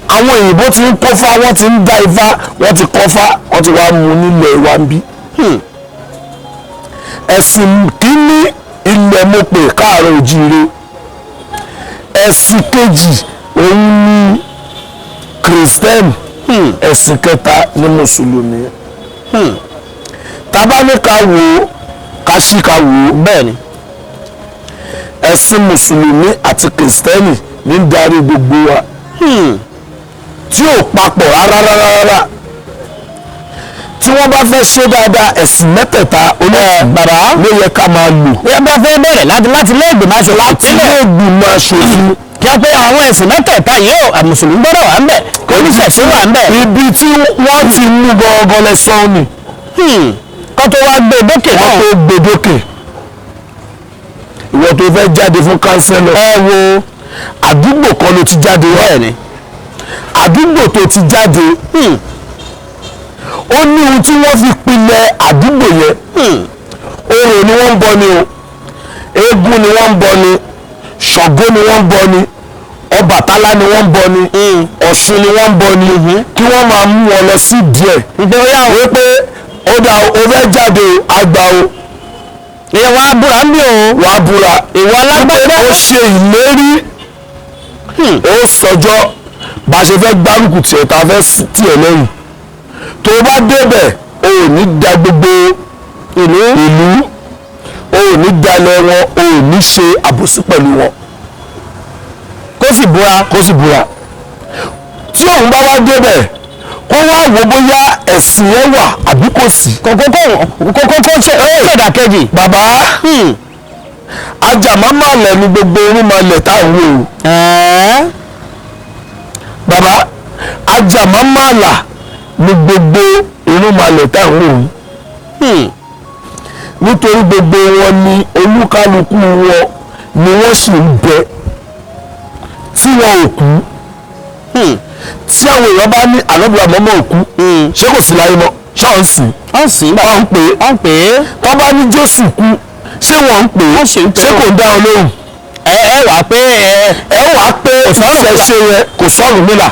àwọn òyìnbó ti ń kọ́fá wọ́n ti ń dá ifá wọ́n ti kọ́fá wọ́n ti wá mú nílẹ̀ wa ń bí ẹ̀sìn kìíní ilẹ̀ mo pè káàárọ̀ òjíire ẹ̀sìn kejì òun ni kìrìsìtẹ́nì ẹ̀sìn kẹta ní mùsùlùmí tábà ní ká wò ó ká ṣí ká wò ó bẹ́ẹ̀ ni ẹ̀sìn mùsùlùmí àti kìrìsìtẹ́nì ní ń darí gbogbo wa tí ò papọ̀ rárá tí wọ́n bá fẹ́ ṣe dáadáa ẹ̀sìn mẹ́tẹ̀ẹ̀ta olóògbàrá ló yẹ ká máa lò. bí wọ́n bá fẹ́ bẹ̀rẹ̀ láti lẹ́gbẹ̀ẹ́ máa ṣe láti lẹ́gbẹ̀ẹ́ máa ṣòfin. kí wọ́n pé àwọn ẹ̀sìn mẹ́tẹ̀ẹ̀ta yìí ó mùsùlùmí gbọ́dọ̀ wà ń bẹ̀ oníṣẹ̀ṣẹ̀ wà ń bẹ̀. ibi tí wọ́n ti mú gangan lẹ sọ ni. kó tó wá gbé dókè náà. wọ́n tó gbé dókè. ìwọ tó fẹ́ jáde fún kánsẹ́lọ̀. ẹ wo àdúgbò kan ló ti jáde wá ẹ̀ ni. àdúgbò tó ti jáde ó ní ohun tí wọ́n fi pilẹ̀ àdúgbò yẹn orò ni wọ́n ń bọ ni o eégún ni wọ́n ń bọ ni Ṣàngó ni wọ́n ń bọ ni Ọbàtálá ni wọ́n ń bọ ni Ọ̀ṣun ni wọ́n ń bọ ni kí wọ́n máa mú wọn lọ sí díẹ̀ nítorí àwọn wípé ó dà ó fẹ́ jáde àgbà o ìyẹn wàá búra ń bí o wàá búra ìwọ alágbádá ó ṣe ìlérí ó sọjọ́ bá a ṣe fẹ́ gbárùkù tiẹ̀ tá a fẹ́ tiẹ̀ lẹ́yìn tó bá débẹ̀ o ò ní da gbogbo ìlú o ò ní dalẹ̀ wọn o ò ní ṣe àbòsí pẹ̀lú wọn kó sì búra tí òun bá wá débẹ̀ kó wá wò bóyá ẹ̀sìn yẹn wà àbí kò sí. kókó ṣèdá kejì. bàbá ajàmámàlẹ̀ ni gbogbo orúnmalẹ̀ táwọn wò ó. bàbá ajàmámàlà ní gbogbo irúnmalẹ̀ táwọn òun nítorí gbogbo wọn ni olúkálukú wọn ni wọ́n sì ń bẹ tí wọn ò kú tí àwọn èèyàn bá ní ànábìwá mọ́mọ́ òkú ṣé kò sí láyé mọ́ ṣọ́ọ̀ṣì wọ́n ń pè é tó bá ní Jésù kú ṣé wọ́n ń pè é ṣé kò ń dá ọ lóhùn. ẹ wà pé ìṣẹ̀ṣe yẹn kò sọ̀rùn nílà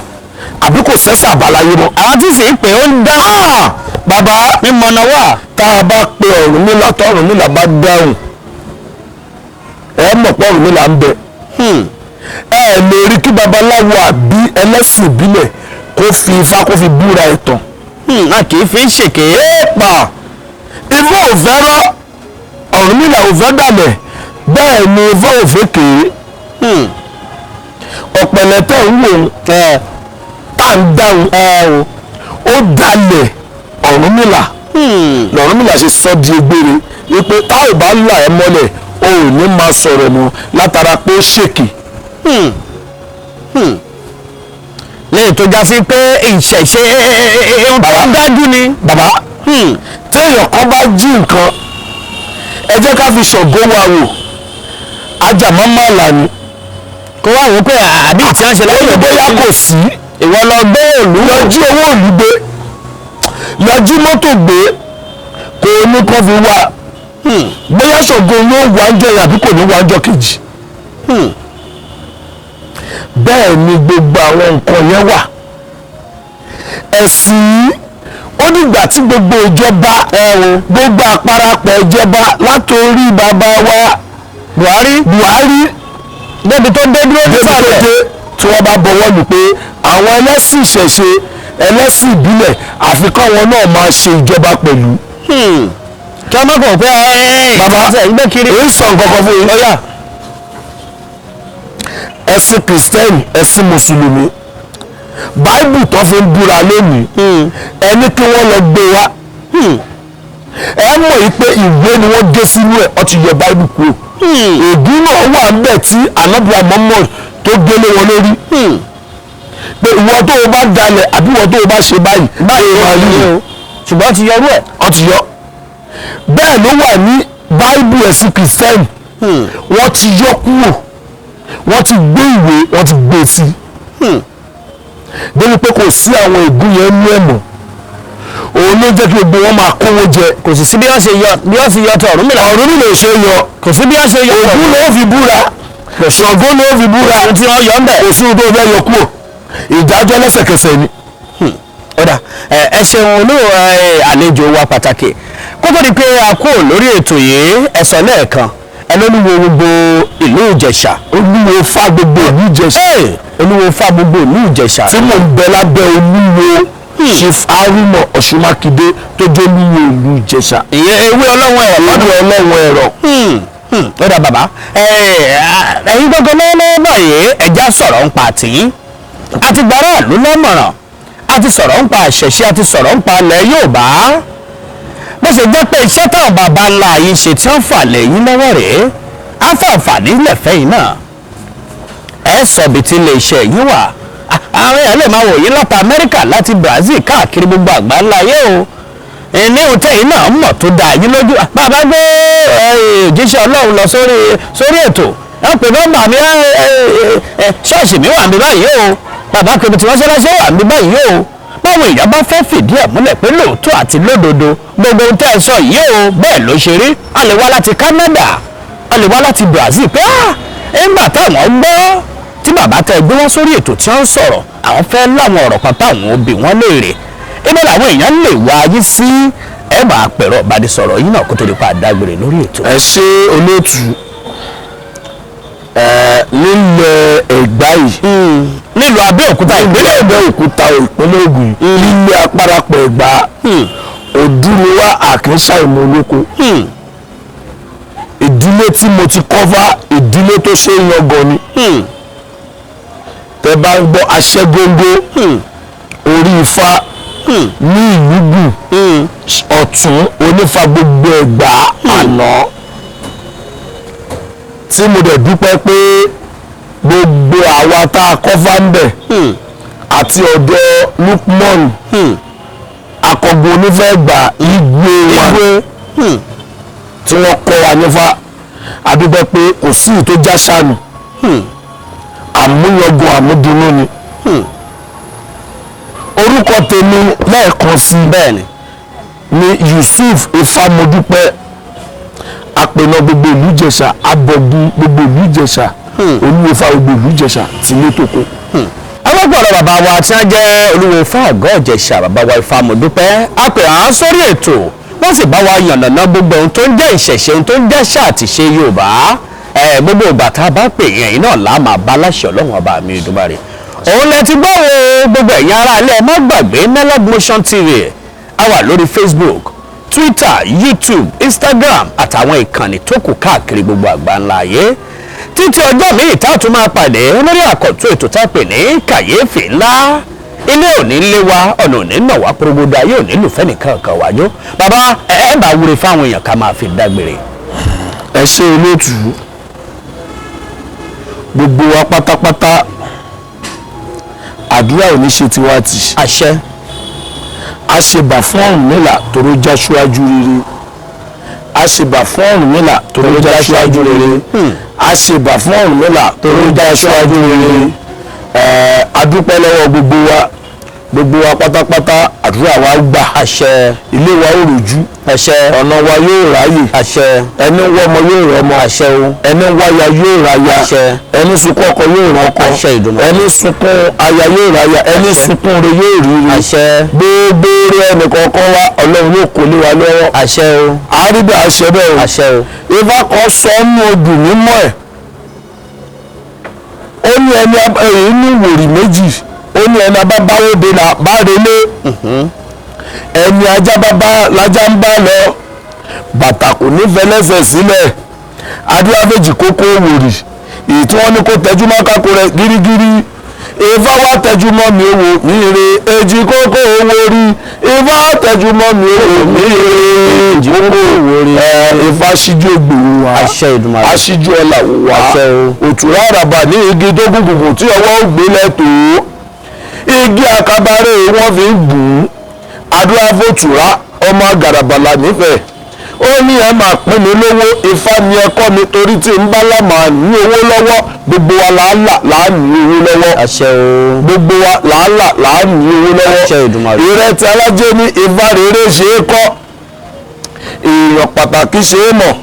àbí kò sẹ́sà àbáláyé mọ́. àwọn tí sì ń pè ó ń dá bàbá mímọ̀nà wà. tá a bá pe Ọ̀rúnmìlà tọ́rùnmìlà bá dáhùn ẹ mọ̀ pé Ọ̀rúnmìlà ń bẹ. ẹ lè rí kí babaláwo àbí ẹlẹ́sìn ìbílẹ̀ kó fi ifá kó fi búra ẹ̀tàn. a kì í fi ń ṣèké. èèpà ifá ò fẹ́ rọ́ Ọ̀rúnmìlà ò fẹ́ dàlẹ̀ bẹ́ẹ̀ ni ifá ò fẹ́ kéé. ọ̀pẹ̀lẹ̀ tẹ̀ ń wò tá ń dáhùn ó dalẹ̀ Ọ̀rúnmìlà lọ́rúnmìlà ṣe sọ di egbére wípé tá ò bá là ẹ́ mọ́lẹ̀ o ò ní máa sọ̀rọ̀ mọ́ látara pé ó ṣèkì. lẹ́yìn tó já sí pé ìṣẹ̀ṣe ohun tó dájú ni. bàbá téèyàn kan bá jí nǹkan ẹ jẹ́ ká fi Ṣàngó wa wò ajàmọ́mọ́là ni. kó wá wò pé àbí tí wọ́n ṣe lọ́wọ́ bóyá kò sí. ìwọ lọ gbé òlú. lọ jí owó òlú gbé lọ jí mọ́tò gbé kò ní kó fi wá bóyá Ṣàngó yóò wá ọjọ́ yẹn àbí kò ní wá ọjọ́ kejì. bẹ́ẹ̀ ni gbogbo àwọn nǹkan yẹn wà. ẹ̀sìn ó nígbà tí gbogbo ìjọba gbogbo àparapọ̀ ìjọba látòrí bàbá wa Buhari débi tó dé dúró nísàlẹ̀ tí wọ́n bá bọwọ́ lù pé àwọn ẹlẹ́sìn ìṣẹ̀ṣe ẹlẹ́sìn ìbílẹ̀ àfikún wọn náà máa ṣe ìjọba pẹ̀lú. kí wọ́n má kàn pé bàbá ìgbẹ́ kiri. èyí sọ nǹkan kan fún yín ọ̀yà ẹ̀sìn kìrìsìtẹ́nì ẹ̀sìn mùsùlùmí báìbù tó fi ń búra lónìí ẹni kí wọ́n lọ gbé wá ẹ mọ̀ yìí pé ìwé ni wọ́n gé sínú ẹ̀ ó ti yọ báìbù kúrò ègún náà wà níbẹ̀ tí anábìá Muhammad tó gbélé wọn lórí pé ìwọ tó o bá dalẹ̀ àbí ìwọ tó o bá ṣe báyìí máa rí o ṣùgbọ́n ti yọrú ẹ̀. ó ti yọ bẹ́ẹ̀ ló wà ní báìbù ẹ̀sìn kìrìsìtẹ́nì wọ́n ti yọ kúrò wọ́n ti gbé ìwé wọ́n ti gbé sí débi pé kò sí àwọn ègún yẹn ní ẹ̀mọ́ òun ló jẹ́ kí gbogbo wọn máa kówó jẹ. kò sì sí bí wọ́n ṣe yọ tọ̀ Ọ̀rúnmìlà ò ṣe yọ kò sí bí wọ́n ṣe yọ tọ̀ Ògún ló fi búra Ṣàngó ló fi búra ohun tí wọ́n yọ ń bẹ̀. kò sí ohun tó fẹ́ yọ kúrò ìdájọ́ lẹ́sẹ̀kẹsẹ̀ ni. ọ̀dà ẹ ṣeun olú àlejò wa pàtàkì kó tó di pé a kú lórí ètò yìí ẹ̀sọ́ lẹ́ẹ̀kan ẹlọ́lúwo gbogbo ìlú Ìjẹ̀ṣà. olúwo fá gbogbo ìlú Ìjẹ̀ṣà. olúwo fá gbogbo ìlú Ìjẹ̀ṣà. tí mò ń bẹ lábẹ́ olúwo Chief Haruna Ọ̀ṣunmákindé tó jẹ́ olúwo ìlú Ìjẹ̀ṣà. ìyẹn ewé ọlọ́wọ́ ẹ̀rọ lọ́dún ọlọ́wọ́ ẹ̀rọ. ó dà bàbá ẹ̀yin gbogbo lọ́wọ́ báyìí ẹ̀já sọ̀rọ̀ ń pa àtì àti gbàrà ló lọ́mọ̀ràn àti sọ̀rọ̀ ń pa àṣẹ̀ṣe àti sọ̀rọ̀ ń pa ilẹ̀ Yorùbá bó ṣe jẹ́ pé iṣẹ́ táwọn bàbá ńlá yìí ṣe tí wọ́n fà lẹ́yìn lọ́wọ́ rèé á fàǹfààní lẹ̀fẹ́ yìí náà ẹ sọ bí tí ilé iṣẹ́ yìí wà àwọn èèyàn lè máa wò yín láti Amẹ́ríkà láti Brazil káàkiri gbogbo àgbáńlá ayé o ní òtẹ́ yìí náà mọ̀ tó dáa yín lójú bàbá gbé òjíṣẹ́ Ọlọ́run lọ sórí ètò ẹ pè nọ́mbà mi ṣọ́ọ̀ṣì mi wà mí báyìí o bàbá pèmí tí wọ́n ṣẹlẹ́ṣẹ́ wà mí báyìí o báwọn èèyàn bá fẹ́ fìdí ẹ̀ múlẹ̀ pé lóòótọ́ àti lódodo gbogbo ohun tẹ́ ẹ sọ yìí o bẹ́ẹ̀ ló ṣe rí a lè wá láti Canada a lè wá láti Brazil pé ńgbà táwọn gbọ́ tí bàbá tẹ gbé wọn sórí ètò tí wọ́n ń sọ̀rọ̀ àwọn fẹ́ láwọn ọ̀rọ̀ kan táwọn òbí wọn léèrè ibẹ̀ làwọn èèyàn lè wá yí sí ẹ máa pẹ̀rọ ìbánisọ̀rọ̀ yìí náà kó tó di pa àdágbére lórí ètò. ẹ ṣe olóòtú nílẹ̀ Ẹ̀gbá yìí nílùú Abẹ́òkúta ìpínlẹ̀ Abẹ́òkúta ìpínlẹ̀ Ògùn nílé apárapọ̀ Ẹ̀gbá òdúnwá àkínṣà ìmọ̀ olóko ìdílé tí mo ti kọ́fà ìdílé tó ṣe é yangàn ni tẹ bá ń gbọ́ aṣẹ́góńgó orí ifá ní ìlúgùn ọ̀tún onífá gbogbo Ẹ̀gbá àná tí mo dẹ̀ dúpẹ́ pé gbogbo àwa tá a kọ́fà ń bẹ̀ àti ọ̀dọ̀ Lukman akọgun onífẹ́ Ẹ̀gbá igwe wa tí wọ́n kọ́ wa nífà àdúgbò pé kò sí ìtó já sànù àmúyọgùn àmúdunú ni orúkọ tèmi lẹ́ẹ̀kan sí bẹ́ẹ̀ni ni Yusuf Ifámodúpẹ́ apẹ̀nà gbogbo ìlú Ìjẹ̀ṣà abọ̀gun gbogbo ìlú Ìjẹ̀ṣà olúwo fá gbogbo ìlú Ìjẹ̀ṣà tí ló tó kó. alágbọ̀dọ̀ bàbá wa tí wọ́n jẹ́ olúwo fá àgọ́ Ìjẹ̀ṣà bàbá wa Ifámodúpẹ́ a pè á sórí ètò wọ́n sì bá wa yànnàná gbogbo ohun tó ń jẹ́ ìṣẹ̀ṣe ohun tó ń jẹ́ àṣà àti ìṣe Yorùbá gbogbo ìgbà tá a bá pè yẹn iná là máa bá láṣẹ Ọlọ́run ọba mi Èdùmàrè òun lẹ ti gbọ́ o gbogbo ẹ̀yin ará ilé ẹ má gbàgbé Melody Motion TV a wà lórí Facebook Twitter YouTube Instagram àtàwọn ìkànnì tó kù káàkiri gbogbo àgbáńlá ayé títí ọjọ́ míì tá a tún máa pàdé lórí àkọ́tún ètò tá a pè ní kàyéfì ńlá ilé òní lé wa ọ̀nà òní nà wá porogodo ayé òní lùfẹ́ nìkan kan wájú bàbá ẹ bá wúre fáwọn èèyàn ká máa fi dágbére. ẹ ṣe olóòtú gbogbo wa pátápátá àdúrà ò ní ṣe tiwa tì. àṣẹ. a ṣèbà fún Ọ̀rúnmìlà tóró já síwájú rere a ṣèbà fún Ọ̀rúnmìlà tóró já síwájú rere a ṣèbà fún Ọ̀rúnmìlà tóró já síwájú rere a dúpẹ́ lọ́wọ́ gbogbo wa pátápátá àdúrà wa gbà. àṣẹ. ilé wa ò rújú. àṣẹ. ọ̀nà wa yóò ráyè. àṣẹ. ẹni wọ́mọ yóò rọ́mọ. àṣẹ o. ẹni wáya yóò ráya. àṣẹ. ẹni sunkún ọkọ yóò rọ́kọ. àṣẹ Ìdùmarè. ẹni sunkún aya yóò ráya. ẹni sunkún re yóò rírí. àṣẹ. gbogbo rẹ ẹnìkọ̀ọ̀kan wa Ọlọ́run yóò kó lé wa lọ́wọ́. àṣẹ o. àríbẹ̀ àṣẹ bẹ́ẹ̀ o. àṣẹ o. Ifá kan sọ ọ́nù odù mímọ́ ẹ̀ ó ní ẹni èyí ní wòrì méjì ó ní ẹni abábáwóde là bá relé ẹni ajá bàbá lájá ń bá lọ bàtà kò ní fẹlẹ́sẹ̀ sílẹ̀ adúláfẹ́jì kókó wòrì èyí tí wọ́n ní kó tẹjúmọ́ kákó rẹ̀ gírígírí Ifá wá tẹjúmọ́ mi owó mi re èjì kókó owó rí Ifá tẹjúmọ́ mi owó mi re èjì kókó owó rí Ifá ṣíjú ògbòrò wa àṣẹ Ìdùmarè aṣíjú ọlà wò wá òtúrá àràbà ní igi dógún gbùngbùn tí ọwọ́ ó gbé lẹ́tọ̀ọ́ igi àkàbàrè wọ́n fi ń gùn àdúrà fòtúrá ọmọ àgàràbàlà nífẹ̀ẹ́ ó ní ẹ máa pín mi lówó Ifá ni ẹ kọ́ mi torí tí ń bá lámà ní owó lọ́wọ́ gbogbo wa làálà ní owó lọ́wọ́ àṣẹ o gbogbo wa làálà ní owó lọ́wọ́ àṣẹ Ìdùmarè ìrètí alájẹ ní Ifá rere ṣe é kọ́ èèyàn pàtàkì ṣe é mọ̀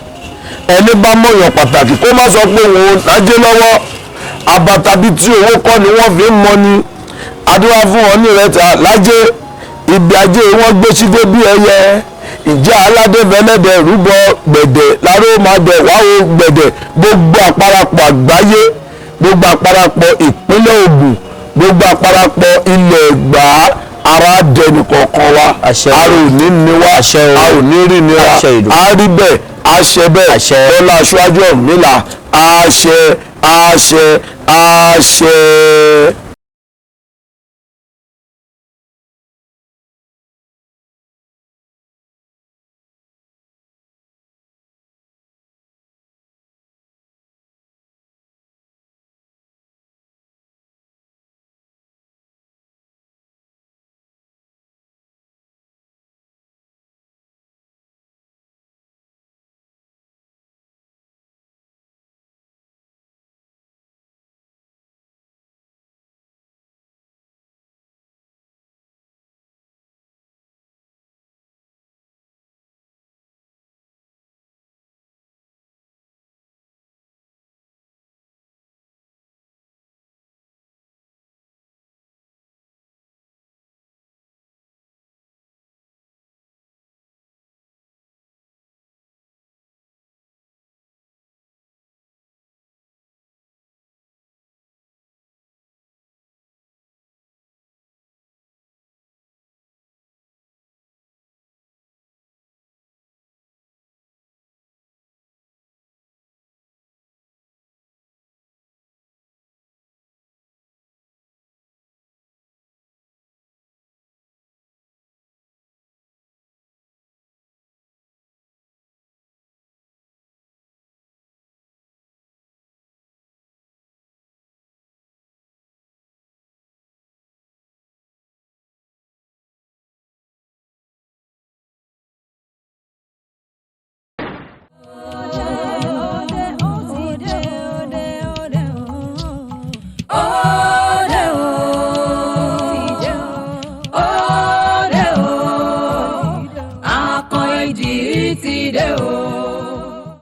ẹni bá mọ̀ èèyàn pàtàkì kó má sọ pé òun lájẹ lọ́wọ́ àbàtàbí tí owó kọ́ ni wọ́n fi ń mọ ni àdúrà fún wọn ní ìrètí alájẹ ibi ajé wọn gbé sídé bí ẹyẹ ìjà aládé fẹlẹ́dẹ̀ rúbọ gbẹ̀dẹ̀ láró máa dẹ̀ wáwo gbẹ̀dẹ̀ gbogbo àparapọ̀ àgbáyé gbogbo àparapọ̀ ìpínlẹ̀ Ògùn gbogbo àparapọ̀ ilẹ̀ Ẹ̀gbá ara dẹnu kọ̀ọ̀kan wa ara ò ní ní wa a ò ní rí ní wa a rí bẹ́ẹ̀ a ṣe bẹ́ẹ̀ lọ́la aṣáájú Ọ̀rúnmìlà a ṣe. ti dé o.